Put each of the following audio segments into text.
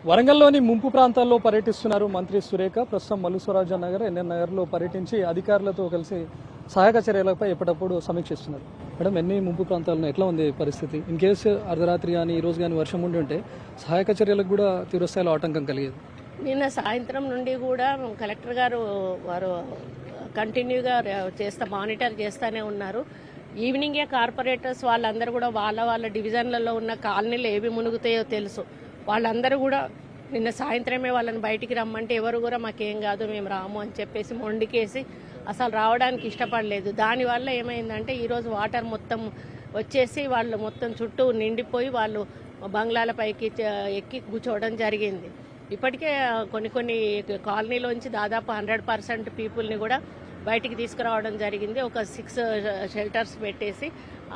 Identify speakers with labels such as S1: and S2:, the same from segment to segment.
S1: వరంగల్లోని ముంపు ప్రాంతాల్లో పర్యటిస్తున్నారు మంత్రి సురేఖ. ప్రస్తుతం మల్లుస్వరాజ నగర్, ఎన్ఎన్ నగర్లో పర్యటించి అధికారులతో కలిసి సహాయక చర్యలపై ఎప్పటికప్పుడు సమీక్షిస్తున్నారు. మేడం, ఎన్ని ముంపు ప్రాంతాల్లో ఎట్లా ఉంది పరిస్థితి? ఇన్ కేసు అర్ధరాత్రి కానీ ఈ రోజు కానీ వర్షం ఉండి ఉంటే సహాయక చర్యలకు కూడా తీవ్రస్థాయిలో ఆటంకం కలిగేది.
S2: నిన్న సాయంత్రం నుండి కూడా కలెక్టర్ గారు వారు కంటిన్యూగా మానిటర్ చేస్తూనే ఉన్నారు. ఈవినింగే కార్పొరేటర్స్ వాళ్ళందరూ కూడా వాళ్ళ డివిజన్లలో ఉన్న కాలనీలు ఏవి మునుగుతాయో తెలుసు. వాళ్ళందరూ కూడా నిన్న సాయంత్రమే వాళ్ళని బయటికి రమ్మంటే ఎవరు కూడా మాకేం కాదు మేము రాము అని చెప్పేసి మొండికేసి అసలు రావడానికి ఇష్టపడలేదు. దానివల్ల ఏమైందంటే ఈరోజు వాటర్ మొత్తం వచ్చేసి వాళ్ళు మొత్తం చుట్టూ నిండిపోయి వాళ్ళు బంగ్లాల పైకి ఎక్కి కూర్చోవడం జరిగింది. ఇప్పటికే కొన్ని కాలనీలోంచి దాదాపు 100% పీపుల్ని కూడా బయటికి తీసుకురావడం జరిగింది. ఒక 6 షెల్టర్స్ పెట్టేసి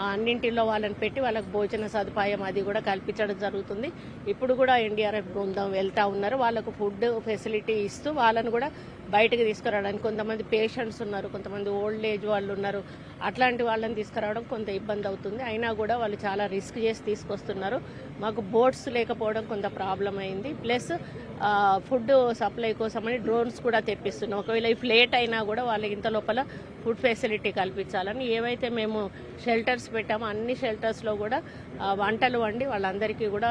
S2: అన్నింటిలో వాళ్ళని పెట్టి వాళ్ళకి భోజన సదుపాయం అది కూడా కల్పించడం జరుగుతుంది. ఇప్పుడు కూడా ఎన్డీఆర్ఎఫ్ బృందం వెళ్తూ ఉన్నారు. వాళ్ళకు ఫుడ్ ఫెసిలిటీ ఇస్తూ వాళ్ళని కూడా బయటకు తీసుకురావడానికి కొంతమంది పేషెంట్స్ ఉన్నారు, కొంతమంది ఓల్డ్ ఏజ్ వాళ్ళు ఉన్నారు. అట్లాంటి వాళ్ళని తీసుకురావడం కొంత ఇబ్బంది అవుతుంది. అయినా కూడా వాళ్ళు చాలా రిస్క్ చేసి తీసుకొస్తున్నారు. మాకు బోట్స్ లేకపోవడం కొంత ప్రాబ్లం అయింది. ప్లస్ ఫుడ్ సప్లై కోసమని డ్రోన్స్ కూడా తెప్పిస్తున్నాం. ఒకవేళ ఈ లేట్ అయినా కూడా వాళ్ళకి ఇంత లోపల ఫుడ్ ఫెసిలిటీ కల్పించాలని ఏవైతే మేము షెల్టర్స్ పెట్టామో అన్ని షెల్టర్స్లో కూడా వంటలు వండి వాళ్ళందరికీ కూడా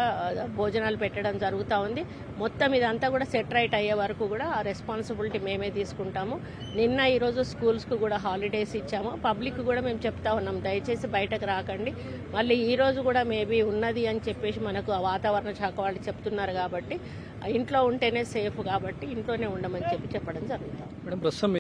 S2: భోజనాలు పెట్టడం జరుగుతూ ఉంది. మొత్తం ఇదంతా కూడా సెట్ రైట్ అయ్యే వరకు కూడా ఆ రెస్పాన్సిబిలిటీ మేమే తీసుకుంటాము. నిన్న ఈరోజు స్కూల్స్కు కూడా హాలిడేస్ ఇచ్చాము. పబ్లిక్ కూడా మేము చెప్తా ఉన్నాం, దయచేసి బయటకు రాకండి. మళ్ళీ ఈరోజు కూడా మేబీ ఉన్నది అని చెప్పేసి మనకు వాతావరణ శాఖ వాళ్ళు చెప్తున్నారు. కాబట్టి ఇంట్లో ఉంటేనే సేఫ్, కాబట్టి ఇంట్లోనే ఉండమని చెప్పడం జరుగుతుంది.